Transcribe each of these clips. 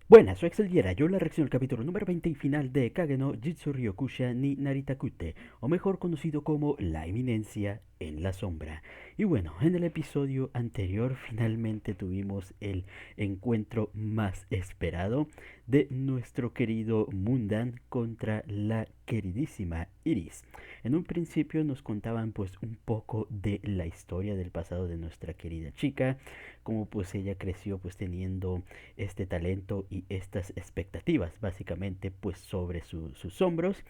Buenas, soy Axel Yera, yo la reacción al capítulo número 20 y final de Kage no Jitsu Ryokusha ni Naritakute, o mejor conocido como La Eminencia en la Sombra. Y bueno, en el episodio anterior finalmente tuvimos el encuentro más esperado de nuestro querido Mundan contra la queridísima Iris. En un principio nos contaban pues un poco de la historia del pasado de nuestra querida chica, cómo pues ella creció pues teniendo este talento y estas expectativas básicamente pues sobre sus hombros,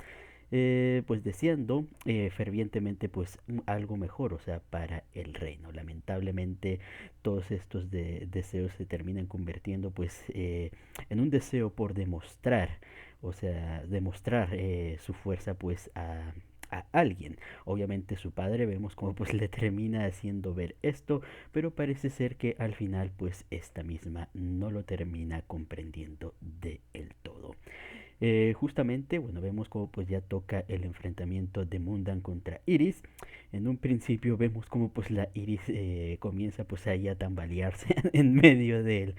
pues deseando fervientemente pues algo mejor, o sea, para el reino. Lamentablemente todos estos deseos se terminan convirtiendo pues en un deseo por demostrar, o sea, demostrar su fuerza pues a alguien. Obviamente su padre vemos como pues le termina haciendo ver esto, pero parece ser que al final pues esta misma no lo termina comprendiendo del todo. Justamente, bueno, vemos como pues ya toca el enfrentamiento de Mundan contra Iris. En un principio vemos como pues la Iris comienza pues ahí a tambalearse en medio de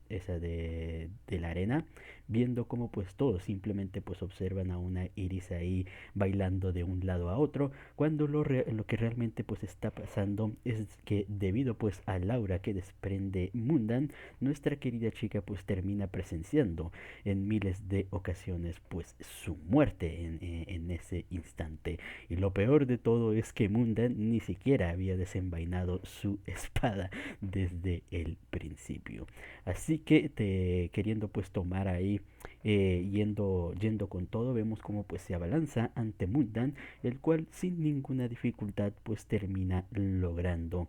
esa de la arena, viendo como pues todos simplemente pues observan a una Iris ahí bailando de un lado a otro, cuando lo que realmente pues está pasando es que debido pues al aura que desprende Mundan, nuestra querida chica pues termina presenciando en miles de ocasiones pues su muerte en ese instante. Y lo peor de todo es que Mundan ni siquiera había desenvainado su espada desde el principio. Así que queriendo pues tomar ahí, yendo con todo, vemos como pues se abalanza ante Mundan, el cual sin ninguna dificultad pues termina logrando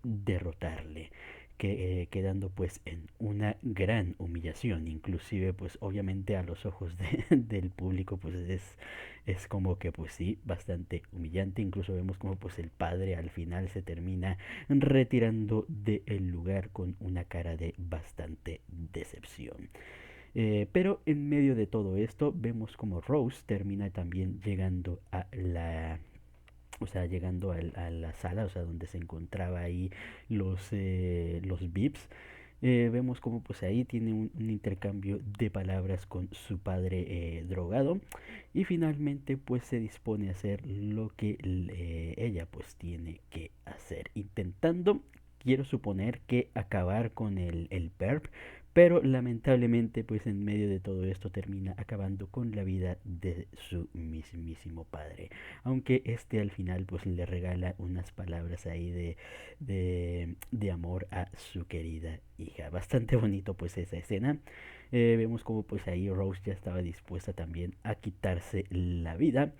derrotarle, quedando pues en una gran humillación. Inclusive pues obviamente a los ojos del público pues es como que pues sí, bastante humillante. Incluso vemos como pues el padre al final se termina retirando del lugar con una cara de bastante decepción. Pero en medio de todo esto vemos como Rose termina también llegando a la, o sea, llegando a la sala, o sea, donde se encontraba ahí los VIPs. Vemos como pues ahí tiene un intercambio de palabras con su padre drogado, y finalmente pues se dispone a hacer lo que ella pues tiene que hacer, intentando, quiero suponer que acabar con el perp, pero lamentablemente pues en medio de todo esto termina acabando con la vida de su mismísimo padre, aunque este al final pues le regala unas palabras ahí de amor a su querida hija. Bastante bonito pues esa escena. Vemos como pues ahí Rose ya estaba dispuesta también a quitarse la vida,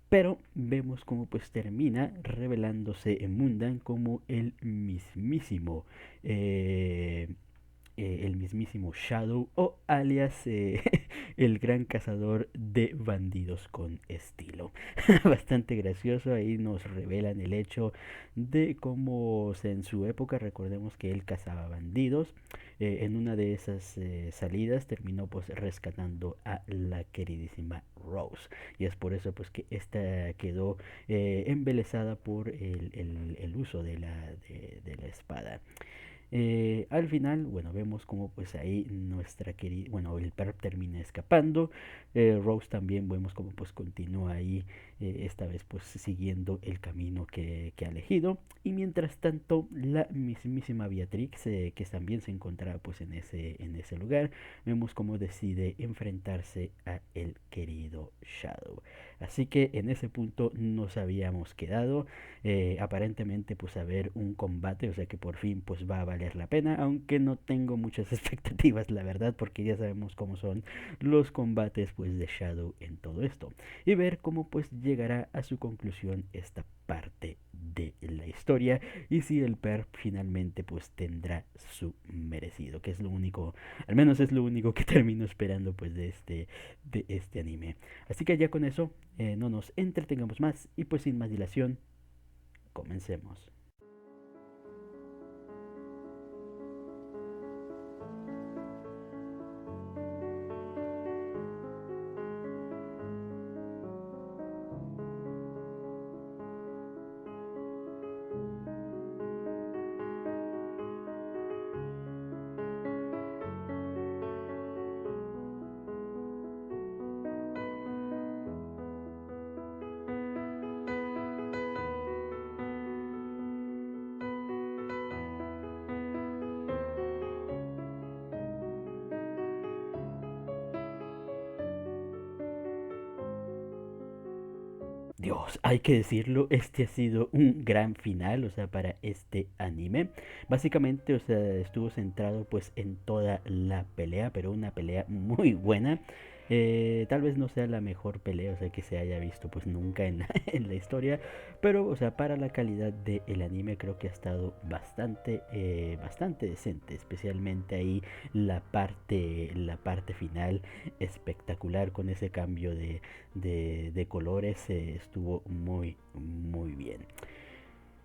pero vemos como pues termina revelándose en Mundan como el mismísimo Shadow, o alias el gran cazador de bandidos con estilo. Bastante gracioso, ahí nos revelan el hecho de cómo, o sea, en su época recordemos que él cazaba bandidos. En una de esas salidas terminó pues rescatando a la queridísima Rose, y es por eso pues que esta quedó embelesada por el uso de la espada. Al final, bueno, vemos como pues ahí nuestra querida, bueno, el perro termina escapando. Rose también vemos como pues continúa ahí, esta vez pues siguiendo el camino que ha elegido. Y mientras tanto, la mismísima Beatrix, que también se encontraba pues en ese lugar, vemos como decide enfrentarse a el querido Shadow. Así que en ese punto nos habíamos quedado, aparentemente pues a ver un combate, o sea que por fin pues va a valer la pena, aunque no tengo muchas expectativas la verdad, porque ya sabemos cómo son los combates pues de Shadow en todo esto, y ver cómo pues llegará a su conclusión esta parte de la historia, y si el perp finalmente pues tendrá su merecido, que es lo único, al menos es lo único que termino esperando pues de este anime. Así que ya con eso no nos entretengamos más, y pues sin más dilación, comencemos. Dios, hay que decirlo, este ha sido un gran final, o sea, para este anime. Básicamente, o sea, estuvo centrado pues en toda la pelea, pero una pelea muy buena. Tal vez no sea la mejor pelea, o sea, que se haya visto pues nunca en en la historia, pero, o sea, para la calidad del anime creo que ha estado bastante decente, especialmente ahí la parte final espectacular con ese cambio de colores, estuvo muy bien.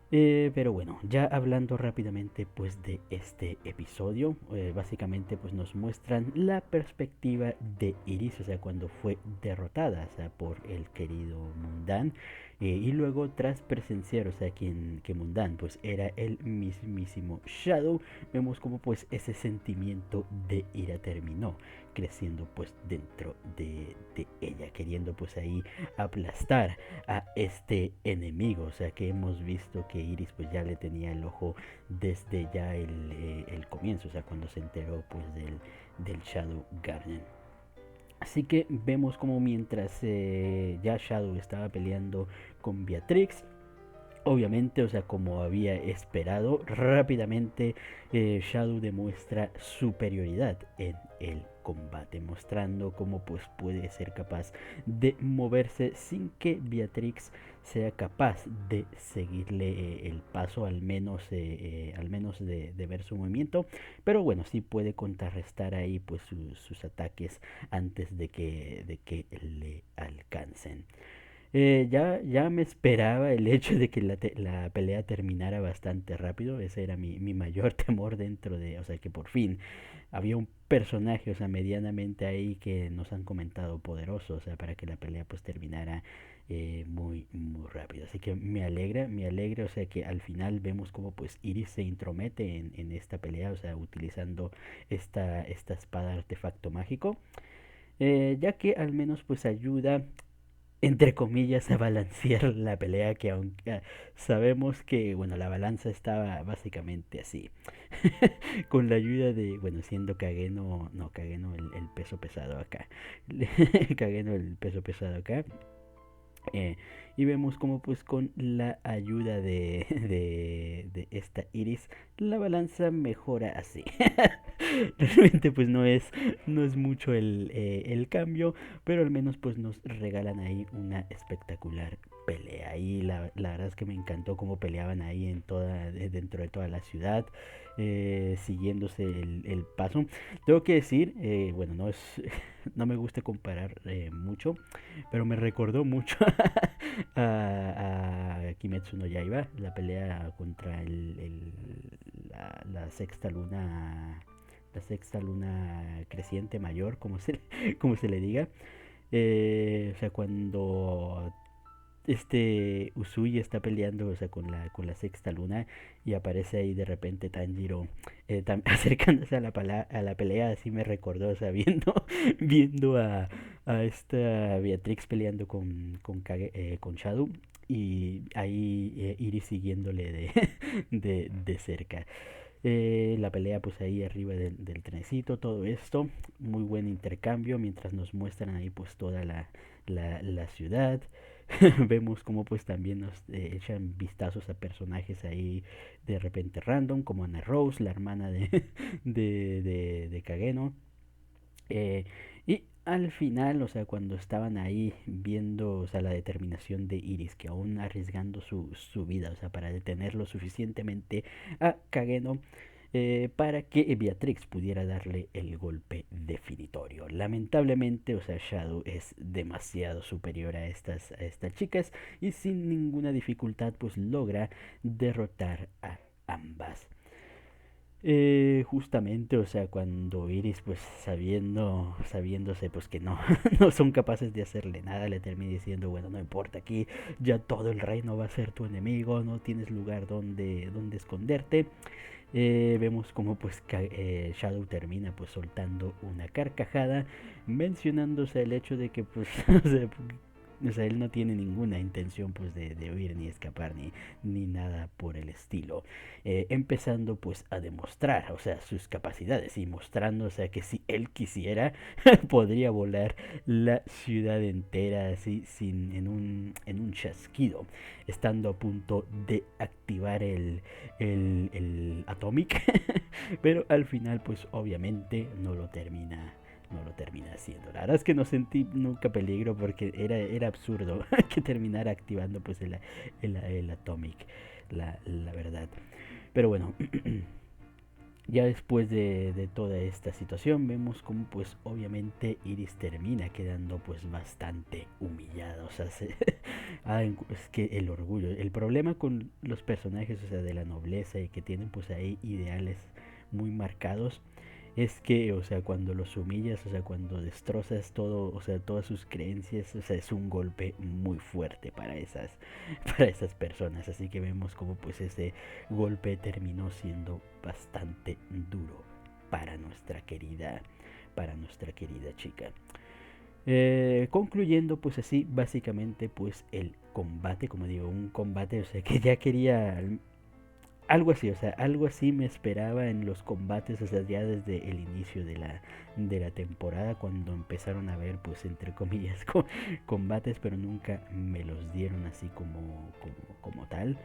Pero bueno, ya hablando rápidamente pues de este episodio, básicamente pues nos muestran la perspectiva de Iris, o sea, cuando fue derrotada, o sea, por el querido Mundan, y luego tras presenciar, o sea, que Mundan pues era el mismísimo Shadow, vemos como pues ese sentimiento de ira terminó creciendo pues dentro de ella, queriendo pues ahí aplastar a este enemigo. O sea que hemos visto que Iris pues ya le tenía el ojo desde ya el comienzo, o sea, cuando se enteró pues del Shadow Garden. Así que vemos como mientras ya Shadow estaba peleando con Beatrix, obviamente, o sea, como había esperado, rápidamente Shadow demuestra superioridad en el combate, mostrando cómo pues puede ser capaz de moverse sin que Beatrix sea capaz de seguirle el paso, al menos de ver su movimiento, pero bueno, sí puede contrarrestar ahí pues sus ataques antes de que le alcancen. Ya me esperaba el hecho de que la pelea terminara bastante rápido. Ese era mi mayor temor dentro de, o sea, que por fin había un personaje, o sea, medianamente ahí que nos han comentado poderoso, o sea, para que la pelea pues terminara muy rápido. Así que me alegra, o sea, que al final vemos como pues Iris se intromete en esta pelea, o sea, utilizando esta espada artefacto mágico, ya que al menos pues ayuda entre comillas a balancear la pelea, que aunque sabemos que bueno, la balanza estaba básicamente así con la ayuda de, bueno, siendo Kageno, no Kageno el peso pesado acá, Kageno el peso pesado acá, eh, y vemos como pues con la ayuda de esta Iris la balanza mejora así. Realmente pues no es mucho el cambio, pero al menos pues nos regalan ahí una espectacular pelea. Y la verdad es que me encantó cómo peleaban ahí dentro de toda la ciudad, siguiéndose el paso. Tengo que decir, bueno, no me gusta comparar mucho, pero me recordó mucho a Kimetsu no Yaiba, la pelea contra la sexta luna, la sexta luna creciente mayor, como se le diga. O sea, cuando este Usui está peleando, o sea, con la sexta luna, y aparece ahí de repente Tanjiro acercándose a la pelea. Así me recordó, o sea, viendo a esta Beatrix peleando con Shadow, y ahí Iris siguiéndole de cerca. La pelea pues ahí arriba del trenecito, todo esto, muy buen intercambio mientras nos muestran ahí pues toda la ciudad. Vemos como pues también nos echan vistazos a personajes ahí de repente random, como Ana Rose, la hermana de Kageno. Y al final, o sea, cuando estaban ahí viendo, o sea, la determinación de Iris, que aún arriesgando su vida, o sea, para detenerlo suficientemente a Kageno, para que Beatrix pudiera darle el golpe definitorio. Lamentablemente, o sea, Shadow es demasiado superior a estas chicas, y sin ninguna dificultad pues logra derrotar a ambas. Justamente, o sea, cuando Iris, pues sabiéndose, pues que no, no son capaces de hacerle nada, le termina diciendo, bueno, no importa, aquí ya todo el reino va a ser tu enemigo, no tienes lugar donde esconderte. Vemos como pues Shadow termina pues soltando una carcajada, mencionándose el hecho de que pues, o sea, O sea, él no tiene ninguna intención pues de huir ni escapar ni nada por el estilo. Empezando pues a demostrar, o sea, sus capacidades y mostrando, o sea, que si él quisiera podría volar la ciudad entera así sin en un chasquido, estando a punto de activar el Atomic, pero al final pues obviamente no lo termina haciendo. La verdad es que no sentí nunca peligro porque era absurdo que terminara activando pues el Atomic, la verdad. Pero bueno, ya después de toda esta situación vemos como pues obviamente Iris termina quedando pues bastante humillada. O sea, es que el orgullo, el problema con los personajes, o sea, de la nobleza y que tienen pues ahí ideales muy marcados, es que, o sea, cuando los humillas, o sea, cuando destrozas todo, o sea, todas sus creencias, o sea, es un golpe muy fuerte para esas personas. Así que vemos como pues ese golpe terminó siendo bastante duro para para nuestra querida chica. Concluyendo pues así básicamente pues el combate, como digo, un combate, o sea, que ya quería algo así, o sea, algo así me esperaba en los combates, o sea, ya desde el inicio de la temporada, cuando empezaron a ver, pues, entre comillas, combates, pero nunca me los dieron así como tal.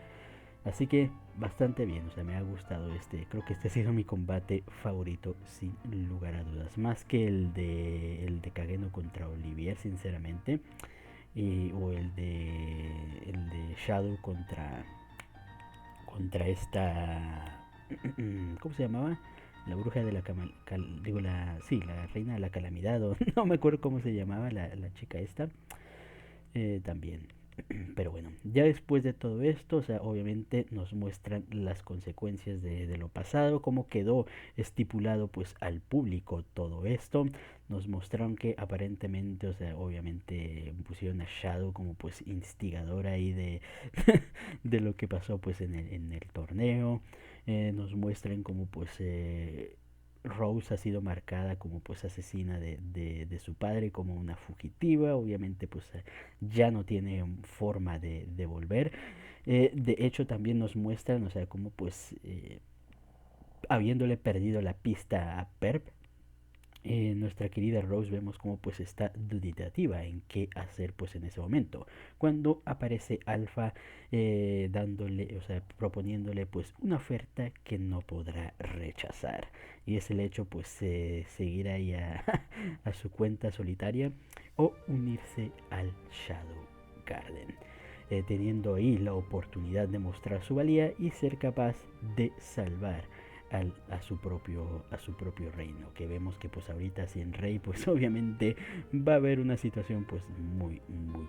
Así que bastante bien, o sea, me ha gustado este, creo que este ha sido mi combate favorito sin lugar a dudas, más que el de Kageno contra Olivier, sinceramente, o el de Shadow contra esta ¿cómo se llamaba? La bruja de la digo la sí, la reina de la calamidad o no me acuerdo cómo se llamaba la chica esta. También. Pero bueno, ya después de todo esto, o sea, obviamente nos muestran las consecuencias de lo pasado, cómo quedó estipulado pues al público todo esto. Nos mostraron que aparentemente, o sea, obviamente pusieron a Shadow como pues instigadora ahí de lo que pasó pues en el torneo. Nos muestran como pues Rose ha sido marcada como pues asesina de su padre, como una fugitiva. Obviamente pues ya no tiene forma de volver. De hecho también nos muestran, o sea, como pues habiéndole perdido la pista a Perp, nuestra querida Rose vemos como pues está duditativa en qué hacer pues en ese momento, cuando aparece Alpha dándole, o sea, proponiéndole pues una oferta que no podrá rechazar, y es el hecho pues seguir ahí a su cuenta solitaria o unirse al Shadow Garden, teniendo ahí la oportunidad de mostrar su valía y ser capaz de salvar a su propio reino, que vemos que pues ahorita sin rey pues obviamente va a haber una situación pues muy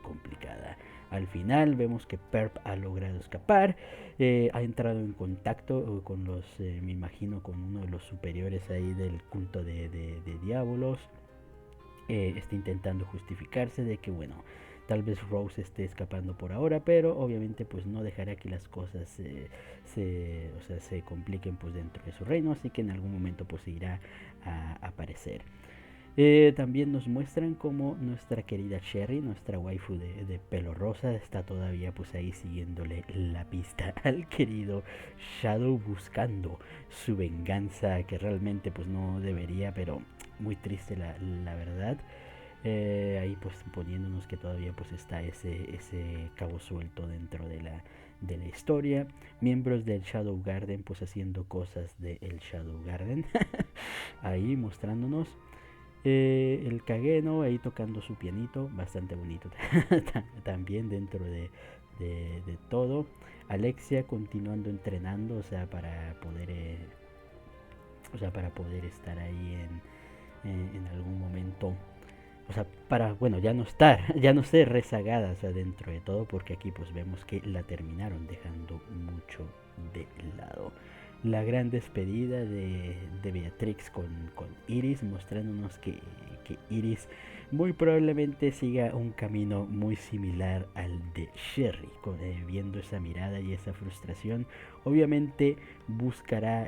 complicada. Al final vemos que Perp ha logrado escapar, ha entrado en contacto con los, me imagino, con uno de los superiores ahí del culto de diabolos. Está intentando justificarse de que bueno, tal vez Rose esté escapando por ahora, pero obviamente pues no dejará que las cosas o sea, se compliquen pues dentro de su reino, así que en algún momento pues irá a aparecer. También nos muestran como nuestra querida Cherry, nuestra waifu de pelo rosa, está todavía pues ahí siguiéndole la pista al querido Shadow, buscando su venganza, que realmente pues no debería, pero muy triste la verdad. Ahí pues poniéndonos que todavía pues está ese cabo suelto dentro de la historia. Miembros del Shadow Garden pues haciendo cosas del Shadow Garden. Ahí mostrándonos. El Kageno ahí tocando su pianito, bastante bonito también dentro de todo. Alexia continuando entrenando, o sea, para poder, o sea, para poder estar ahí en algún momento, o sea, para, bueno, ya no estar, ya no ser rezagada, o sea, dentro de todo, porque aquí pues vemos que la terminaron dejando mucho de lado. La gran despedida de Beatrix con Iris, mostrándonos que Iris muy probablemente siga un camino muy similar al de Sherry, viendo esa mirada y esa frustración. Obviamente buscará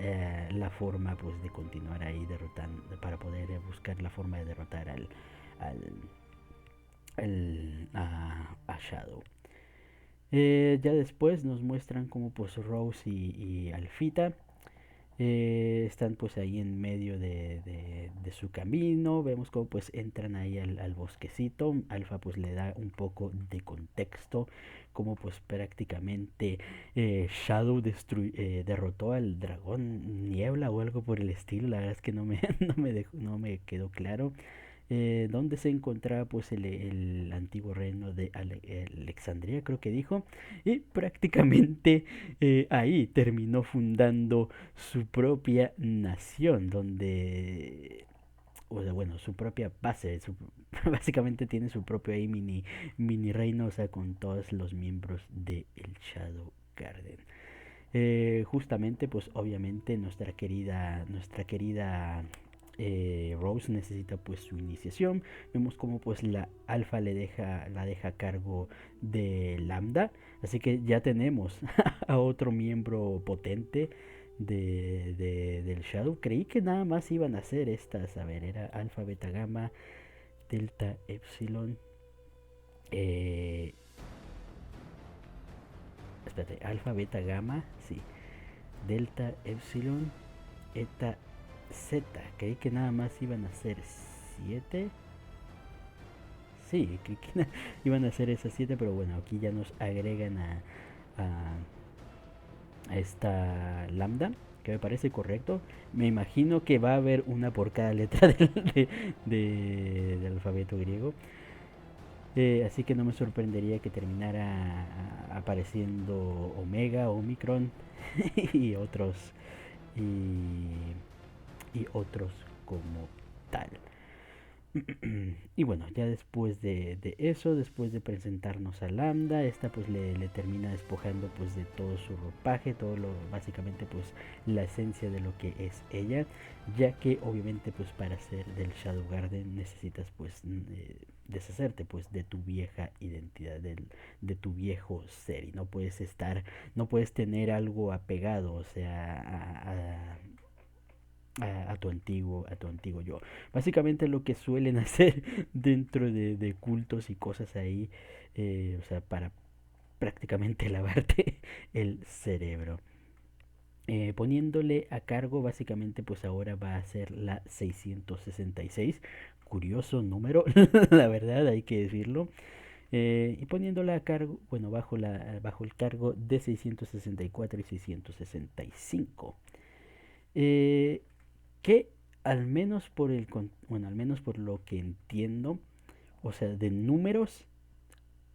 la forma pues de continuar ahí derrotando, para poder buscar la forma de derrotar al, a Shadow. Ya después nos muestran como pues Rose y Alfita están pues ahí en medio de su camino. Vemos cómo pues entran ahí al bosquecito. Alfa pues le da un poco de contexto, como pues prácticamente Shadow derrotó al dragón Niebla o algo por el estilo. La verdad es que no me quedó claro. Donde se encontraba pues el antiguo reino de Alexandria, creo que dijo, y prácticamente ahí terminó fundando su propia nación, donde, o sea, bueno, su propia base, básicamente tiene su propio ahí mini reino, o sea, con todos los miembros de el Shadow Garden. Justamente, pues obviamente nuestra querida Rose necesita pues su iniciación. Vemos como pues la alfa la deja a cargo de Lambda. Así que ya tenemos a otro miembro potente del Shadow. Creí que nada más iban a ser estas. A ver, era alfa, beta, gamma, delta, epsilon. Eh, Espérate, alfa, beta, gamma, sí. Delta, epsilon, eta, Z. Creí que nada más iban a ser 7. Sí, creí que iban a ser esas 7, pero bueno, aquí ya nos agregan a esta lambda, que me parece correcto. Me imagino que va a haber una por cada letra del alfabeto griego. Así que no me sorprendería que terminara apareciendo Omega, Omicron y otros y otros como tal. Y bueno, ya después de eso, después de presentarnos a Lambda, esta pues le termina despojando pues de todo su ropaje, todo lo, básicamente pues la esencia de lo que es ella, ya que obviamente pues para ser del Shadow Garden necesitas pues deshacerte pues de tu vieja identidad, de tu viejo ser, y no puedes tener algo apegado, o sea, a tu antiguo yo. Básicamente lo que suelen hacer dentro de cultos y cosas ahí, o sea, para prácticamente lavarte el cerebro. Poniéndole a cargo, básicamente, pues ahora va a ser la 666. Curioso número, la verdad, hay que decirlo. Y poniéndola a cargo, bueno, bajo el cargo de 664 y 665. Eh, que al menos bueno, al menos por lo que entiendo, o sea, de números,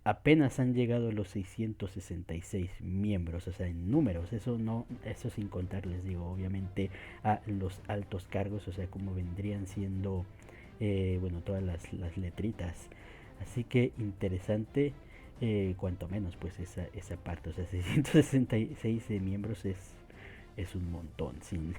apenas han llegado a los 666 miembros, o sea, en números, eso no, eso sin contar, les digo, obviamente a los altos cargos, o sea, como vendrían siendo, bueno, todas las letritas. Así que interesante, cuanto menos, pues esa parte, o sea, 666 miembros es un montón, sin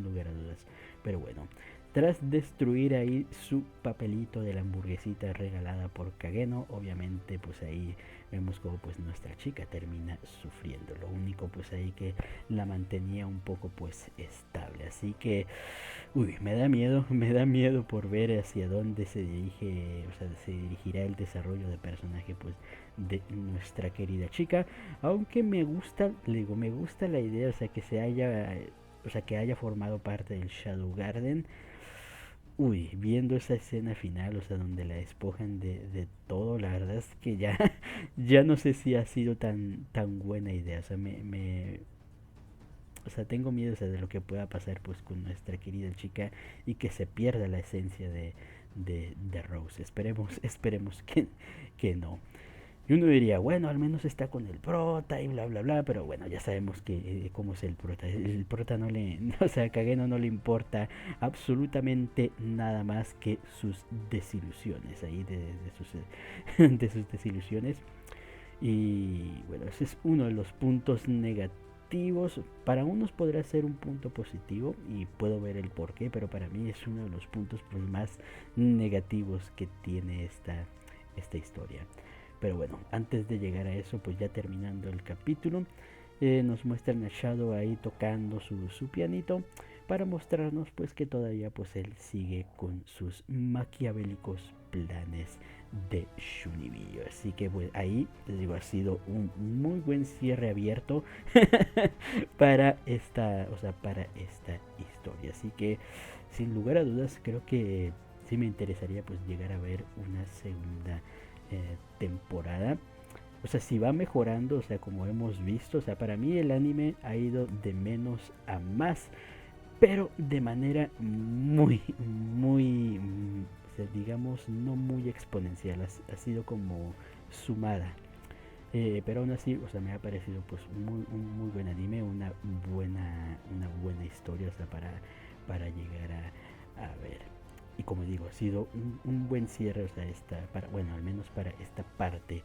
lugar a dudas. Pero bueno, tras destruir ahí su papelito de la hamburguesita regalada por Kageno, obviamente pues ahí vemos como pues nuestra chica termina sufriendo. Lo único pues ahí que la mantenía un poco pues estable. Así que, uy, me da miedo por ver hacia dónde se dirige, o sea, se dirigirá el desarrollo de personaje pues de nuestra querida chica. Aunque me gusta, le digo, me gusta la idea, o sea, o sea, que haya formado parte del Shadow Garden. Uy, viendo esa escena final, o sea, donde la despojan de todo, la verdad es que ya, ya no sé si ha sido tan buena idea. O sea, o sea, tengo miedo, o sea, de lo que pueda pasar pues con nuestra querida chica y que se pierda la esencia de Rose. Esperemos que no. Y uno diría, bueno, al menos está con el prota y bla, bla, bla, pero bueno, ya sabemos que cómo es el prota. El prota no le, o sea, a Kageno no le importa absolutamente nada más que sus desilusiones, ahí de sus desilusiones. Y bueno, ese es uno de los puntos negativos. Para unos podrá ser un punto positivo y puedo ver el porqué, pero para mí es uno de los puntos pues, más negativos que tiene esta historia. Pero bueno, antes de llegar a eso, pues ya terminando el capítulo, nos muestran a Shadow ahí tocando su pianito. para mostrarnos pues que todavía pues él sigue con sus maquiavélicos planes de Shunibiyo. Así que pues ahí les digo, ha sido un muy buen cierre abierto para esta, o sea, para esta historia. Así que sin lugar a dudas creo que sí me interesaría pues llegar a ver una segunda temporada. O sea, si va mejorando, o sea, como hemos visto, o sea, para mí el anime ha ido de menos a más, pero de manera o sea, digamos, no muy exponencial, ha sido como sumada. Pero aún así, o sea, me ha parecido pues un muy buen anime, una buena historia, o sea, para llegar a ver. Y como digo, ha sido un buen cierre, o sea, bueno, al menos para esta parte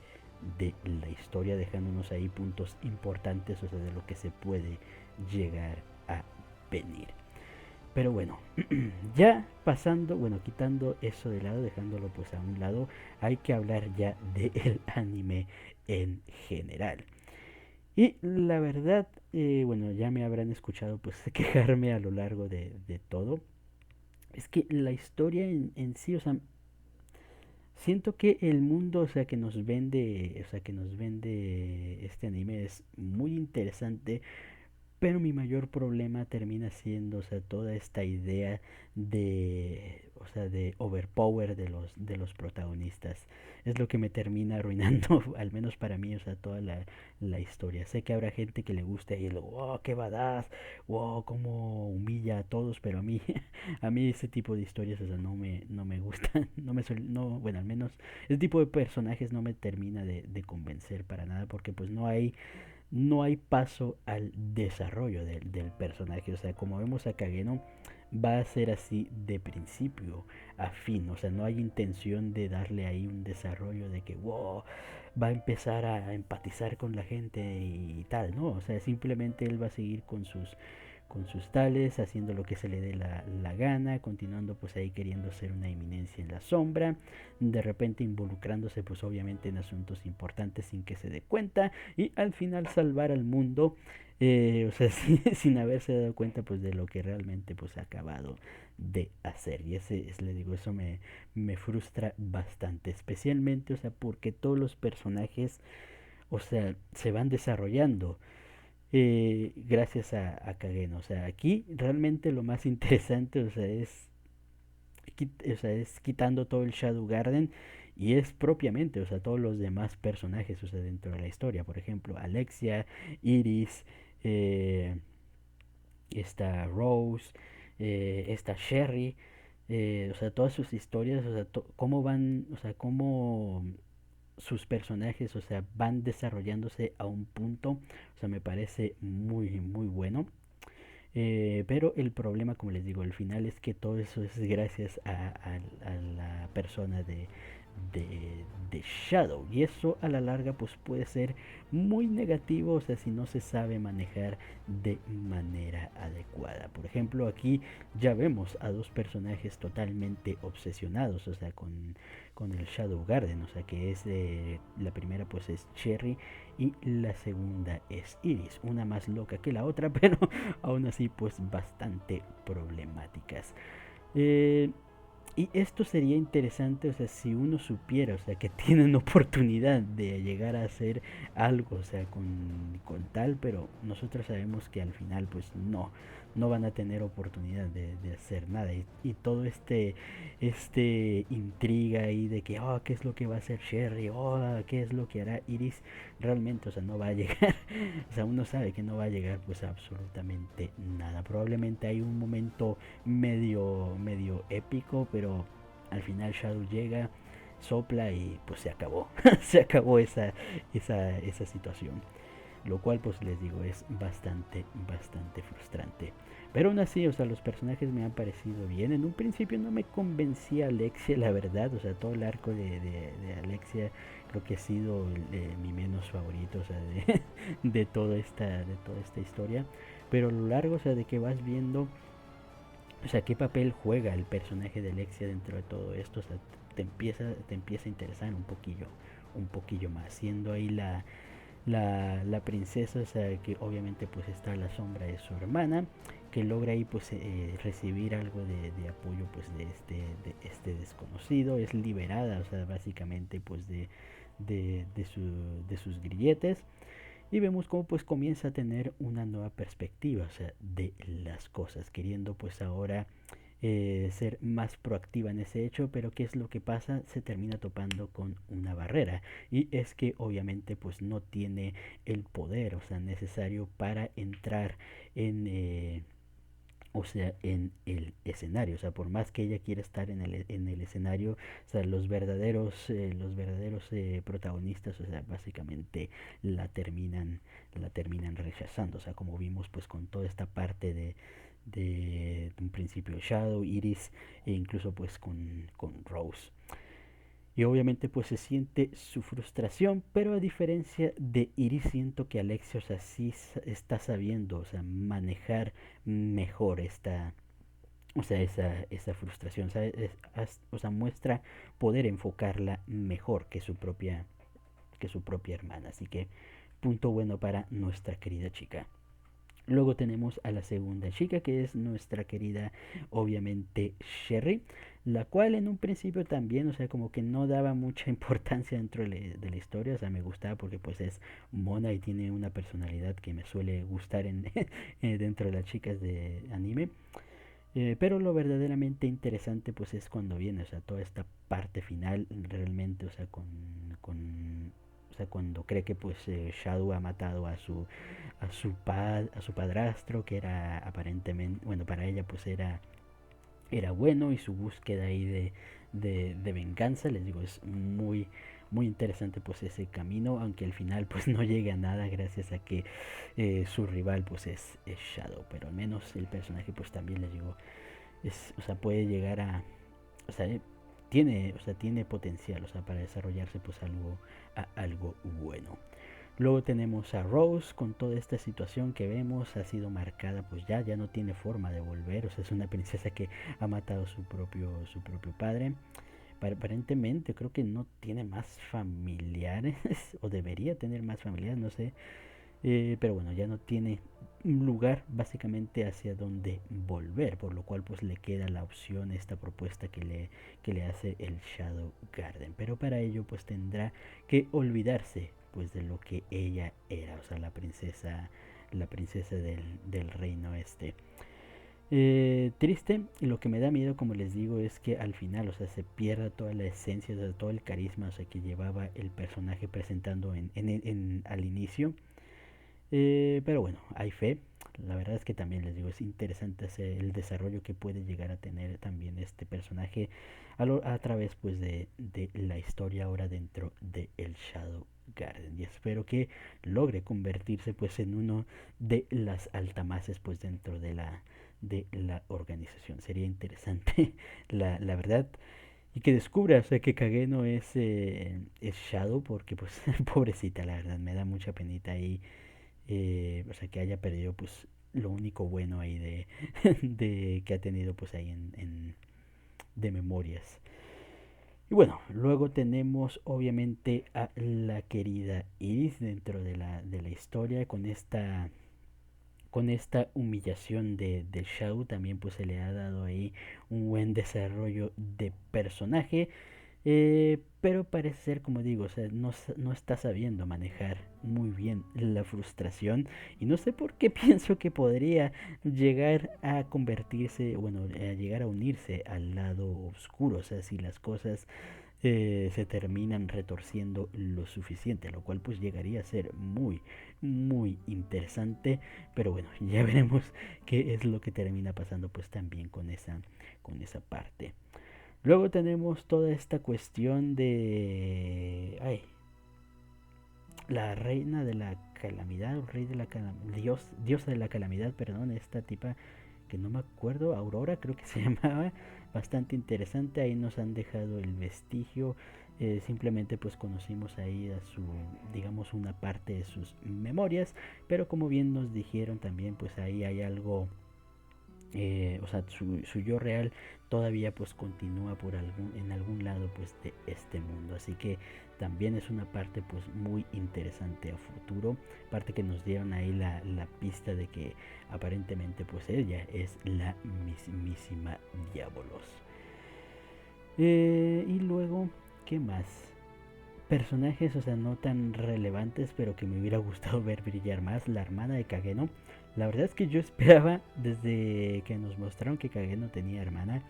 de la historia, dejándonos ahí puntos importantes, o sea, de lo que se puede llegar a venir. Pero bueno, ya pasando, bueno, quitando eso de lado, dejándolo pues a un lado, hay que hablar ya del anime en general. Y la verdad, bueno, ya me habrán escuchado pues quejarme a lo largo de todo. Es que la historia en sí, o sea, siento que el mundo, o sea, que nos vende, o sea, que nos vende este anime es muy interesante, pero mi mayor problema termina siendo, o sea, toda esta idea o sea, de overpower de los protagonistas. Es lo que me termina arruinando, al menos para mí, o sea, toda la historia. Sé que habrá gente que le guste y lo, wow, qué badass, wow, cómo humilla a todos, pero a mí, a mí ese tipo de historias, o sea, no me gustan, no, bueno, al menos ese tipo de personajes no me termina de convencer para nada, porque pues no hay paso al desarrollo del personaje. O sea, como vemos a Kageno, va a ser así de principio a fin. O sea, no hay intención de darle ahí un desarrollo de que, wow, va a empezar a empatizar con la gente y tal, ¿no? O sea, simplemente él va a seguir con sus tales, haciendo lo que se le dé la gana, continuando pues ahí queriendo ser una eminencia en la sombra, de repente involucrándose pues obviamente en asuntos importantes sin que se dé cuenta y al final salvar al mundo, o sea, sin haberse dado cuenta pues de lo que realmente pues ha acabado de hacer. Y le digo, eso me frustra bastante, especialmente, o sea, porque todos los personajes, o sea, se van desarrollando gracias a Kagen. O sea, aquí realmente lo más interesante, o sea, es quitando todo el Shadow Garden y es propiamente, o sea, todos los demás personajes, o sea, dentro de la historia. Por ejemplo, Alexia, Iris, eh, está Rose, está Sherry, o sea, todas sus historias, o sea, cómo van, o sea, cómo sus personajes, o sea, van desarrollándose a un punto, o sea, me parece muy bueno. Pero el problema, como les digo, al final es que todo eso es gracias a la persona de Shadow. Y eso a la larga pues puede ser muy negativo, o sea, si no se sabe manejar de manera adecuada. Por ejemplo, aquí ya vemos a dos personajes totalmente obsesionados, o sea, con el Shadow Garden, o sea, que es la primera pues es Cherry y la segunda es Iris, una más loca que la otra, pero aún así pues bastante problemáticas. Eh, y esto sería interesante, o sea, si uno supiera, o sea, que tienen oportunidad de llegar a hacer algo, o sea, con tal, pero nosotros sabemos que al final, pues no van a tener oportunidad de hacer nada. Y todo este intriga ahí de que, oh, ¿qué es lo que va a hacer Sherry? Oh, ¿qué es lo que hará Iris? Realmente, o sea, no va a llegar. O sea, uno sabe que no va a llegar, pues, absolutamente nada. Probablemente hay un momento medio épico, pero al final Shadow llega, sopla y pues se acabó. Se acabó esa situación. Lo cual pues les digo es bastante frustrante. Pero aún así, o sea, los personajes me han parecido bien. En un principio no me convencía Alexia, la verdad. O sea, todo el arco de Alexia creo que ha sido mi menos favorito, o sea, de toda esta historia. Pero a lo largo, o sea, de que vas viendo, o sea, qué papel juega el personaje de Alexia dentro de todo esto, o sea, te empieza a interesar un poquillo más, siendo ahí la princesa, o sea, que obviamente pues está a la sombra de su hermana que logra ahí pues recibir algo de apoyo pues de este desconocido, es liberada, o sea, básicamente pues de sus grilletes, y vemos cómo pues comienza a tener una nueva perspectiva, o sea, de las cosas, queriendo pues ahora ser más proactiva en ese hecho, pero ¿qué es lo que pasa? Se termina topando con una barrera, y es que obviamente pues no tiene el poder, o sea, necesario para entrar en o sea, en el escenario, o sea, por más que ella quiera estar en el escenario, o sea, los verdaderos protagonistas, o sea, básicamente la terminan rechazando, o sea, como vimos, pues, con toda esta parte de un principio Shadow, Iris, e incluso, pues, con Rose. Y obviamente pues se siente su frustración, pero a diferencia de Iris siento que Alexia, o sea, sí está sabiendo, o sea, manejar mejor o sea, esa frustración, o sea, o sea, muestra poder enfocarla mejor que su propia hermana. Así que punto bueno para nuestra querida chica. Luego tenemos a la segunda chica, que es nuestra querida, obviamente, Sherry, la cual en un principio también, o sea, como que no daba mucha importancia dentro de la historia, o sea, me gustaba porque pues es mona y tiene una personalidad que me suele gustar dentro de las chicas de anime. Pero lo verdaderamente interesante pues es cuando viene, o sea, toda esta parte final realmente, o sea, o sea, cuando cree que pues Shadow ha matado a su padrastro, que era aparentemente, bueno, para ella pues era bueno, y su búsqueda ahí de venganza, les digo, es muy interesante pues ese camino, aunque al final pues no llega a nada gracias a que su rival pues es Shadow, pero al menos el personaje pues también les digo, o sea, puede llegar o sea, tiene potencial, o sea, para desarrollarse pues algo bueno. Luego tenemos a Rose con toda esta situación que vemos, ha sido marcada, pues ya no tiene forma de volver, o sea, es una princesa que ha matado a su propio padre. Aparentemente creo que no tiene más familiares, o debería tener más familiares, no sé, pero bueno, ya no tiene un lugar básicamente hacia donde volver, por lo cual pues le queda la opción, esta propuesta que le hace el Shadow Garden, pero para ello pues tendrá que olvidarse pues de lo que ella era, o sea, la princesa del reino este. Triste, y lo que me da miedo, como les digo, es que al final, o sea, se pierda toda la esencia, o sea, todo el carisma, o sea, que llevaba el personaje presentando al inicio. Pero bueno, hay fe. La verdad es que también les digo, es interesante el desarrollo que puede llegar a tener también este personaje a través pues de la historia ahora dentro de el Shadow Garden, y espero que logre convertirse pues en uno de las altamaces pues dentro de la organización. Sería interesante la verdad, y que descubra, o sea, que Kageno es Shadow, porque pues pobrecita, la verdad me da mucha penita ahí, o sea, que haya perdido pues lo único bueno ahí de que ha tenido pues ahí de memorias. Y bueno, luego tenemos obviamente a la querida Iris dentro de la historia, con esta humillación de Shadow. También pues se le ha dado ahí un buen desarrollo de personaje, pero parece ser, como digo, o sea, no está sabiendo manejar muy bien la frustración, y no sé por qué pienso que podría llegar a convertirse, bueno, a llegar a unirse al lado oscuro, o sea, si las cosas se terminan retorciendo lo suficiente, lo cual pues llegaría a ser muy interesante, pero bueno, ya veremos qué es lo que termina pasando pues también con esa parte. Luego tenemos toda esta cuestión de la reina de la calamidad, o rey de la diosa de la calamidad, perdón, esta tipa que no me acuerdo, Aurora creo que se llamaba, bastante interesante. Ahí nos han dejado el vestigio, simplemente pues conocimos ahí a su, digamos, una parte de sus memorias, pero como bien nos dijeron también, pues ahí hay algo, o sea, su yo real todavía pues continúa en algún lado pues de este mundo. Así que también es una parte pues muy interesante a futuro, parte que nos dieron ahí la pista de que aparentemente pues ella es la mismísima Diabolos. Y luego, ¿qué más? Personajes, o sea, no tan relevantes, pero que me hubiera gustado ver brillar más. La hermana de Kageno. La verdad es que yo esperaba, desde que nos mostraron que Kageno tenía hermana,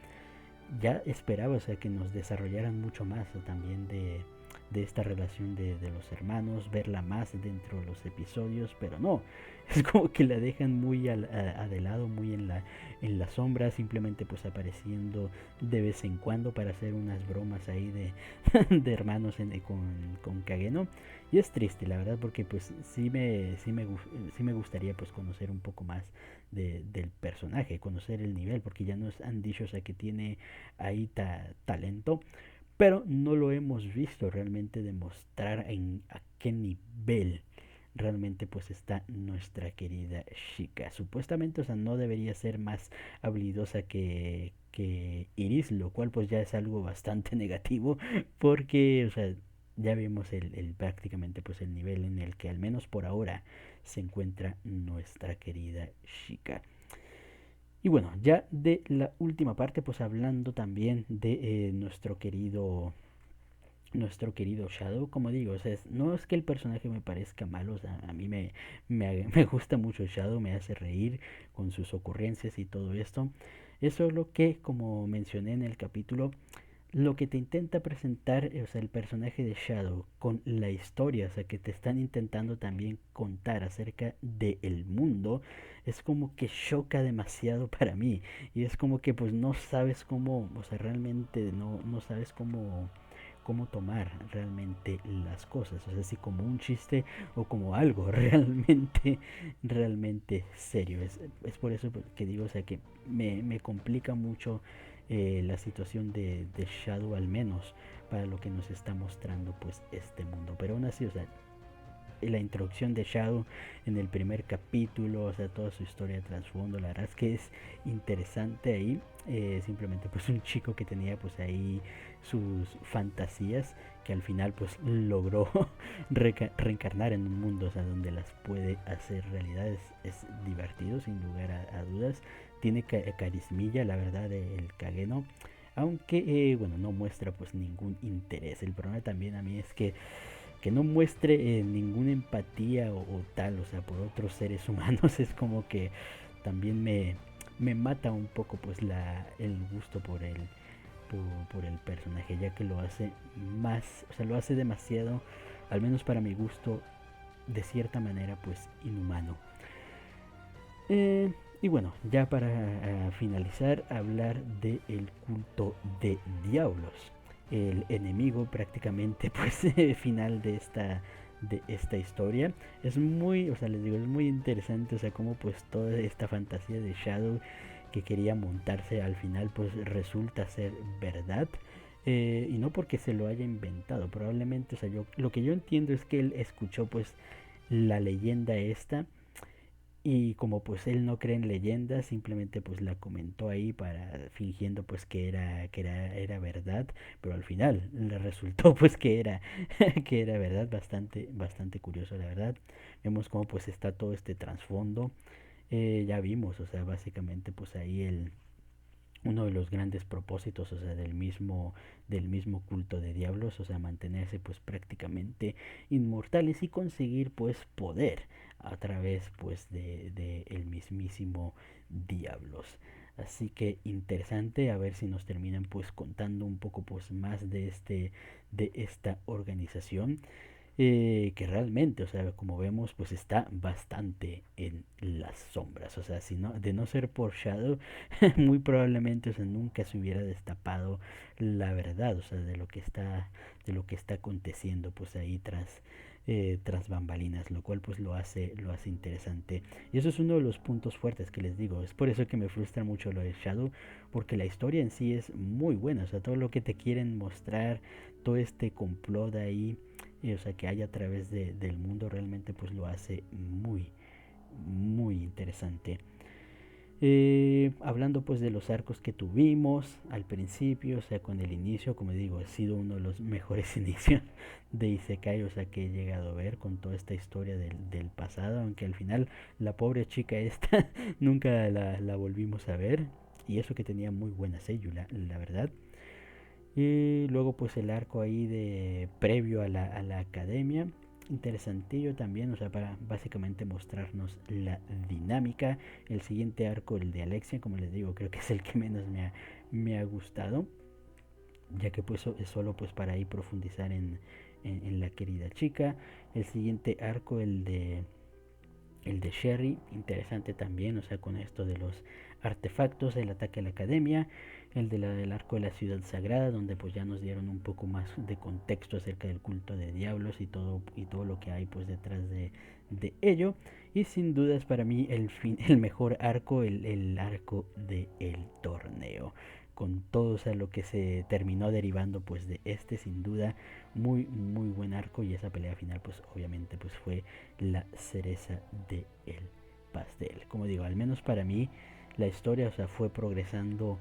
ya esperaba, o sea, que nos desarrollaran mucho más también de esta relación de los hermanos, verla más dentro de los episodios, pero no, es como que la dejan muy de lado, muy en la sombra, simplemente pues apareciendo de vez en cuando para hacer unas bromas ahí de hermanos con Kageno. Y es triste, la verdad, porque pues sí me gustaría pues conocer un poco más del personaje, conocer el nivel, porque ya nos han dicho, o sea, que tiene ahí talento, pero no lo hemos visto realmente demostrar en a qué nivel realmente pues está nuestra querida chica. Supuestamente, o sea, no debería ser más habilidosa que Iris, lo cual pues ya es algo bastante negativo, porque, o sea, ya vemos prácticamente pues el nivel en el que al menos por ahora se encuentra nuestra querida chica. Y bueno, ya de la última parte, pues hablando también de nuestro querido Shadow, como digo, o sea, no es que el personaje me parezca malo, o sea, a mí me gusta mucho Shadow, me hace reír con sus ocurrencias y todo esto. Eso es lo que, como mencioné en el capítulo, lo que te intenta presentar, o sea, el personaje de Shadow con la historia, o sea, que te están intentando también contar acerca del mundo, es como que choca demasiado para mí. Y es como que pues no sabes cómo, o sea, realmente no sabes cómo tomar realmente las cosas, o sea, si como un chiste o como algo realmente serio. Es por eso que digo, o sea, que me complica mucho la situación de Shadow, al menos para lo que nos está mostrando pues este mundo. Pero aún así, o sea, la introducción de Shadow en el primer capítulo, o sea, toda su historia de trasfondo, la verdad es que es interesante ahí. Simplemente pues un chico que tenía pues ahí sus fantasías, que al final pues logró reencarnar en un mundo, o sea, donde las puede hacer realidad. Es divertido sin lugar a dudas, tiene carismilla, la verdad, el Kageno, aunque bueno, no muestra pues ningún interés. El problema también a mí es que no muestre ninguna empatía o tal, o sea, por otros seres humanos. Es como que también me mata un poco pues el gusto por el personaje, ya que lo hace más, o sea, lo hace demasiado, al menos para mi gusto, de cierta manera pues inhumano. Y bueno, ya para finalizar, hablar del culto de Diablos, el enemigo prácticamente pues final de esta historia. Es muy, o sea, les digo, es muy interesante, o sea, como pues toda esta fantasía de Shadow que quería montarse al final pues resulta ser verdad. Y no porque se lo haya inventado, probablemente, o sea, lo que yo entiendo es que él escuchó pues la leyenda esta, y como pues él no cree en leyendas, simplemente pues la comentó ahí para fingiendo pues era verdad, pero al final le resultó pues que era verdad. Bastante curioso, la verdad. Vemos cómo pues está todo este trasfondo. Ya vimos, o sea, básicamente pues ahí uno de los grandes propósitos, o sea, del mismo culto de Diablos, o sea, mantenerse pues prácticamente inmortales y conseguir pues poder a través pues de el mismísimo Diablos. Así que interesante, a ver si nos terminan pues contando un poco pues más de esta organización, que realmente, o sea, como vemos, pues está bastante en las sombras. O sea, si no, de no ser por Shadow, muy probablemente, o sea, nunca se hubiera destapado la verdad, o sea, de lo que está aconteciendo, pues ahí tras bambalinas, lo cual pues lo hace interesante. Y eso es uno de los puntos fuertes que les digo. Es por eso que me frustra mucho lo de Shadow, porque la historia en sí es muy buena. O sea, todo lo que te quieren mostrar, todo este complot ahí, o sea, que hay a través del mundo, realmente pues lo hace muy interesante. Hablando pues de los arcos que tuvimos al principio, o sea, con el inicio, como digo, ha sido uno de los mejores inicios de Isekai, o sea, que he llegado a ver con toda esta historia del pasado, aunque al final la pobre chica esta nunca la volvimos a ver, y eso que tenía muy buena sello, la verdad. Y luego pues el arco ahí de previo a la academia, interesantillo también, o sea, para básicamente mostrarnos la dinámica. El siguiente arco, el de Alexia, como les digo, creo que es el que menos me ha gustado, ya que pues es solo pues para ahí profundizar en la querida chica. El siguiente arco, el de Sherry, interesante también, o sea, con esto de los artefactos, el ataque a la academia, del arco de la ciudad sagrada, donde pues ya nos dieron un poco más de contexto acerca del culto de diablos y todo lo que hay pues detrás de ello. Y sin dudas para mí el mejor arco, el arco del torneo. Con todo, o sea, lo que se terminó derivando pues de este, sin duda, muy buen arco. Y esa pelea final pues obviamente pues fue la cereza del pastel. Como digo, al menos para mí la historia, o sea, fue progresando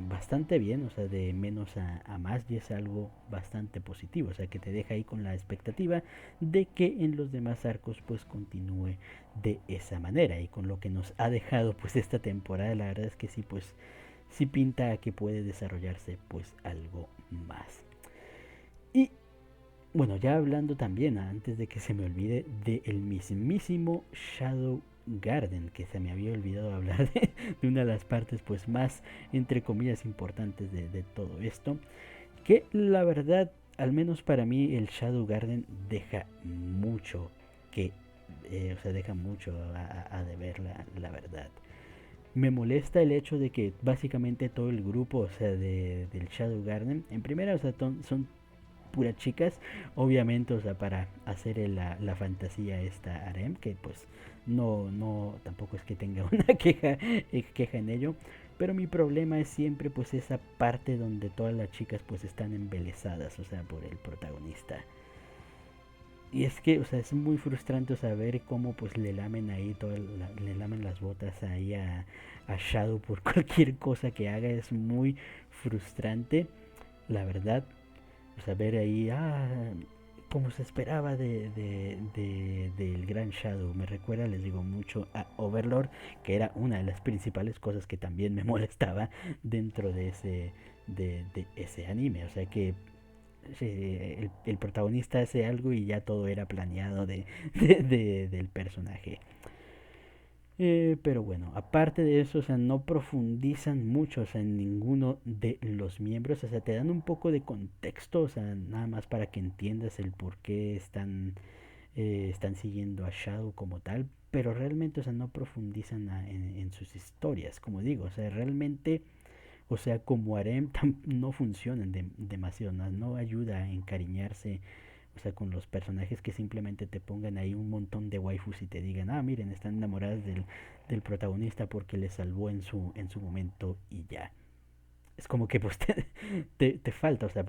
bastante bien, o sea, de menos a más, y es algo bastante positivo, o sea, que te deja ahí con la expectativa de que en los demás arcos pues continúe de esa manera. Y con lo que nos ha dejado pues esta temporada, la verdad es que sí, pues sí pinta a que puede desarrollarse pues algo más. Y bueno, ya hablando también, antes de que se me olvide, del mismísimo Shadow Garden, que se me había olvidado hablar de una de las partes pues más, entre comillas, importantes de todo esto, que la verdad, al menos para mí, el Shadow Garden deja mucho que, o sea, deja mucho a deber, la verdad. Me molesta el hecho de que básicamente todo el grupo, o sea, del Shadow Garden, en primera, o sea, son puras chicas, obviamente, o sea, para hacer la fantasía esta harem, que pues no, tampoco es que tenga una queja en ello, pero mi problema es siempre pues esa parte donde todas las chicas pues están embelesadas, o sea, por el protagonista. Y es que, o sea, es muy frustrante saber cómo pues le lamen ahí, le lamen las botas ahí a Shadow por cualquier cosa que haga, es muy frustrante, la verdad. O sea, ver ahí, como se esperaba del Gran Shadow. Me recuerda, les digo, mucho a Overlord, que era una de las principales cosas que también me molestaba dentro de ese anime. O sea que el protagonista hace algo y ya todo era planeado del personaje. Pero bueno, aparte de eso, o sea, no profundizan mucho, o sea, en ninguno de los miembros, o sea, te dan un poco de contexto, o sea, nada más para que entiendas el por qué están siguiendo a Shadow como tal, pero realmente, o sea, no profundizan en sus historias, como digo, o sea, realmente, o sea, como harem no funcionan demasiado, no ayuda a encariñarse, o sea, con los personajes, que simplemente te pongan ahí un montón de waifus y te digan, miren, están enamoradas del protagonista porque le salvó en su momento y ya. Es como que pues te falta, o sea,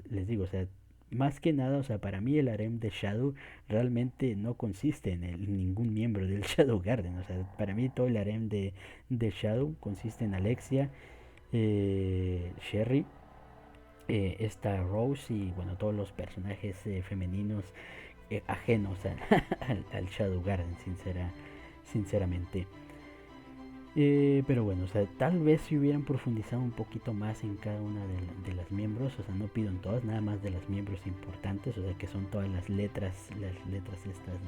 les digo, o sea, más que nada, o sea, para mí el harem de Shadow realmente no consiste en ningún miembro del Shadow Garden. O sea, para mí todo el harem de Shadow consiste en Alexia, Sherry, esta Rose y bueno, todos los personajes femeninos ajenos al Shadow Garden, sinceramente. Pero bueno, o sea, tal vez si hubieran profundizado un poquito más en cada una de las miembros, o sea, no pido en todas, nada más de las miembros importantes, o sea, que son todas las letras estas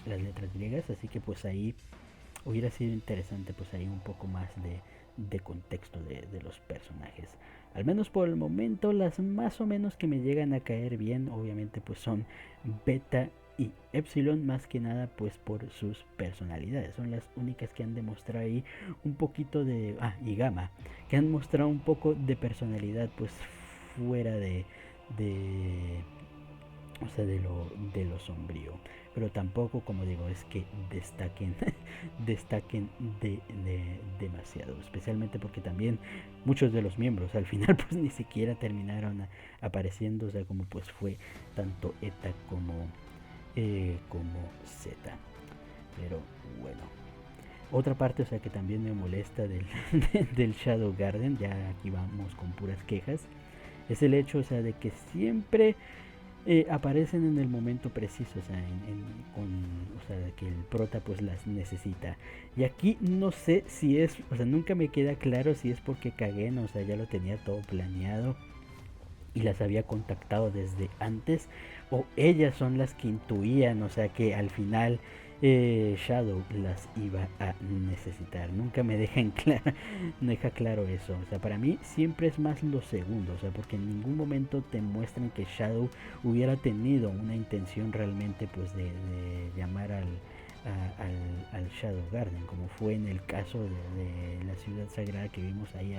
las letras griegas, así que pues ahí hubiera sido interesante pues ahí un poco más de contexto de los personajes. Al menos por el momento las más o menos que me llegan a caer bien obviamente pues son Beta y Epsilon, más que nada pues por sus personalidades. Son las únicas que han demostrado ahí un poquito de... y Gamma, que han mostrado un poco de personalidad pues fuera de o sea, de lo sombrío. Pero tampoco, como digo, es que destaquen demasiado. Especialmente porque también muchos de los miembros al final pues ni siquiera terminaron apareciendo. O sea, como pues fue tanto Eta como Z. Pero bueno. Otra parte, o sea, que también me molesta del Shadow Garden, ya aquí vamos con puras quejas, es el hecho, o sea, de que siempre aparecen en el momento preciso, o sea, o sea, que el prota pues las necesita. Y aquí no sé si es, o sea, nunca me queda claro si es porque cagué, ¿no? O sea, ya lo tenía todo planeado y las había contactado desde antes, o ellas son las que intuían, o sea, que al final Shadow las iba a necesitar. Nunca me dejan claro, deja claro eso. O sea, para mí siempre es más lo segundo, o sea, porque en ningún momento te muestran que Shadow hubiera tenido una intención realmente pues de llamar al Shadow Garden, como fue en el caso de la ciudad sagrada que vimos ahí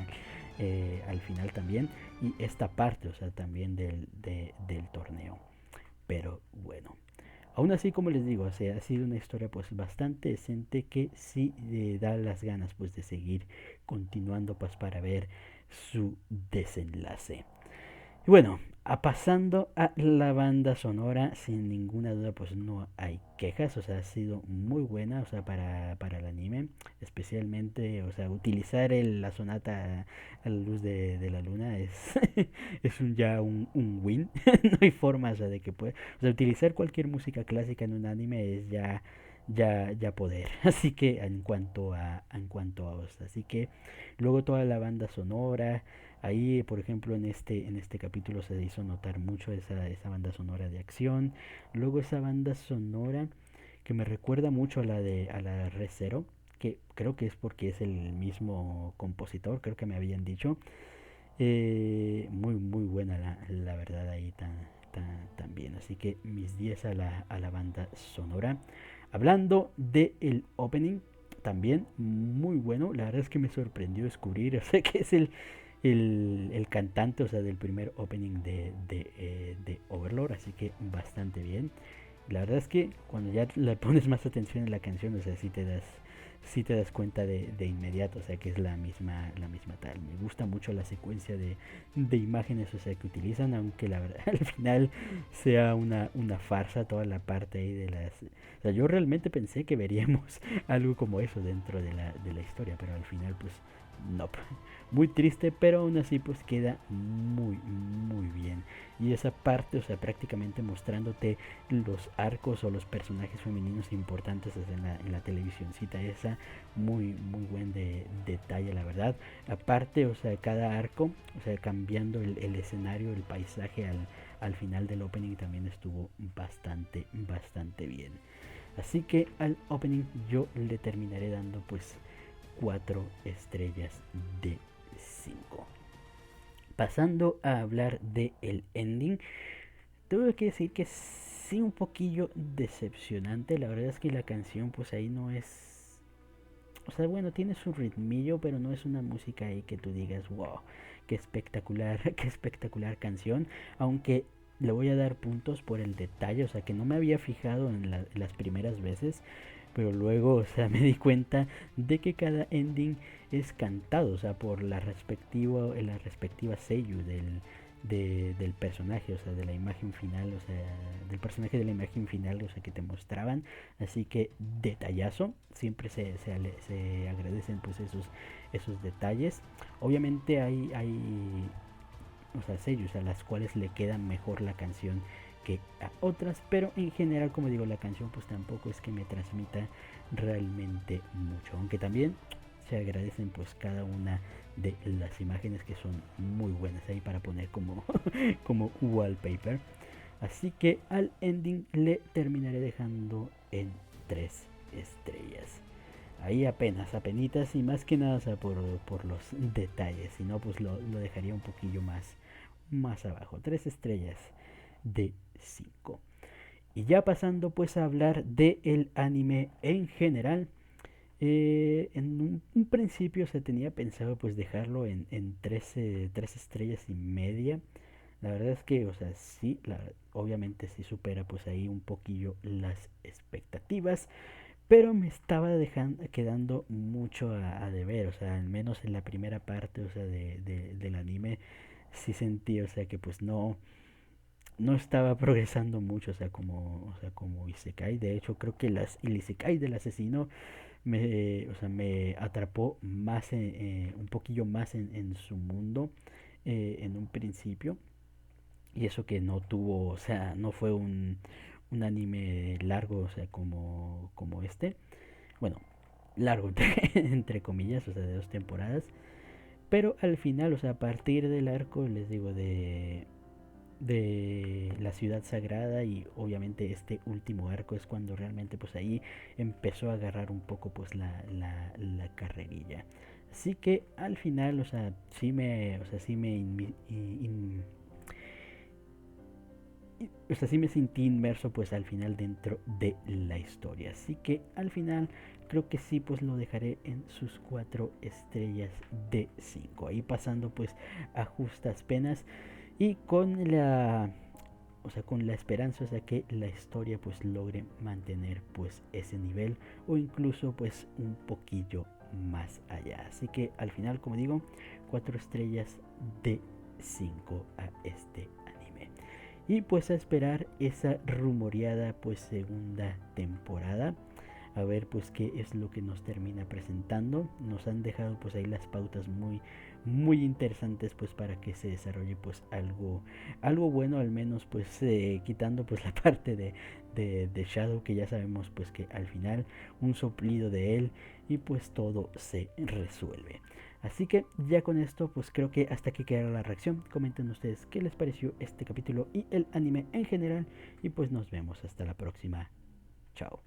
al final también, y esta parte, o sea, también del torneo. Pero bueno, aún así, como les digo, o sea, ha sido una historia pues bastante decente que sí da las ganas pues de seguir continuando pues para ver su desenlace. Y bueno, pasando a la banda sonora, sin ninguna duda pues no hay quejas, o sea, ha sido muy buena, o sea, para el anime, especialmente, o sea, utilizar la sonata a la luz de la luna es, es ya un win, no hay forma, o sea, de que puede, o sea, utilizar cualquier música clásica en un anime es ya poder, así que o sea, así que luego toda la banda sonora. Ahí, por ejemplo, en este capítulo se hizo notar mucho esa banda sonora de acción. Luego esa banda sonora que me recuerda mucho a la Re Zero, que creo que es porque es el mismo compositor, creo que me habían dicho. Muy, muy buena la verdad ahí también. Así que mis 10 a la banda sonora. Hablando del opening, también muy bueno. La verdad es que me sorprendió descubrir, o sea, que es el cantante, o sea, del primer opening de Overlord, así que bastante bien. La verdad es que cuando ya le pones más atención en la canción, o sea, sí te das cuenta de inmediato, o sea, que es la misma tal. Me gusta mucho la secuencia de imágenes, o sea, que utilizan, aunque la verdad al final sea una farsa toda la parte ahí de las... O sea, yo realmente pensé que veríamos algo como eso dentro de la historia, pero al final pues no. Muy triste, pero aún así pues queda muy, muy bien. Y esa parte, o sea, prácticamente mostrándote los arcos o los personajes femeninos importantes en la televisioncita esa, muy, muy buen detalle, la verdad. Aparte, o sea, cada arco, o sea, cambiando el escenario, el paisaje al final del opening también estuvo bastante, bastante bien. Así que al opening yo le terminaré dando pues 4 estrellas de 5. Pasando a hablar de el ending, tengo que decir que sí un poquillo decepcionante. La verdad es que la canción pues ahí no es... O sea, bueno, tiene su ritmillo, pero no es una música ahí que tú digas, wow, qué espectacular, qué espectacular canción. Aunque le voy a dar puntos por el detalle, o sea, que no me había fijado en las primeras veces, pero luego, o sea, me di cuenta de que cada ending es cantado, o sea, por la respectiva seiyuu del personaje, o sea, de la imagen final, o sea, del personaje de la imagen final, o sea, que te mostraban. Así que detallazo, siempre se agradecen pues esos detalles. Obviamente hay o sea, sellos a las cuales le queda mejor la canción que a otras, pero en general, como digo, la canción pues tampoco es que me transmita realmente mucho, aunque también se agradecen pues cada una de las imágenes que son muy buenas ahí para poner como wallpaper. Así que al ending le terminaré dejando en 3 estrellas. Ahí apenitas y más que nada, o sea, por los detalles, si no pues lo dejaría un poquillo más abajo. 3 estrellas de 5. Y ya pasando pues a hablar del anime en general, en un principio se tenía pensado pues dejarlo en 3 estrellas y media. La verdad es que, o sea, sí, obviamente sí supera pues ahí un poquillo las expectativas, pero me estaba quedando mucho a deber, o sea, al menos en la primera parte, o sea, del anime, sí sentí, o sea, que pues no estaba progresando mucho, o sea, como Isekai. De hecho, creo que el Isekai del asesino o sea, me atrapó más un poquillo más en su mundo en un principio. Y eso que no tuvo, o sea, no fue un anime largo, o sea, como este. Bueno, largo entre comillas, o sea, de 2 temporadas. Pero al final, o sea, a partir del arco, les digo, de la ciudad sagrada y obviamente este último arco es cuando realmente pues ahí empezó a agarrar un poco pues la carrerilla. Así que al final, o sea, sí me o sea, sí me sentí inmerso pues al final dentro de la historia. Así que al final creo que sí pues lo dejaré en sus 4 estrellas de 5. Ahí pasando pues a justas penas y con la esperanza, o sea, que la historia pues logre mantener pues ese nivel o incluso pues un poquillo más allá. Así que al final, como digo, 4 estrellas de 5 a este anime. Y pues a esperar esa rumoreada pues segunda temporada. A ver pues qué es lo que nos termina presentando. Nos han dejado pues ahí las pautas muy interesantes pues para que se desarrolle pues algo bueno, al menos pues quitando pues la parte de Shadow, que ya sabemos pues que al final un soplido de él y pues todo se resuelve. Así que ya con esto pues creo que hasta aquí queda la reacción. Comenten ustedes qué les pareció este capítulo y el anime en general y pues nos vemos hasta la próxima. Chao.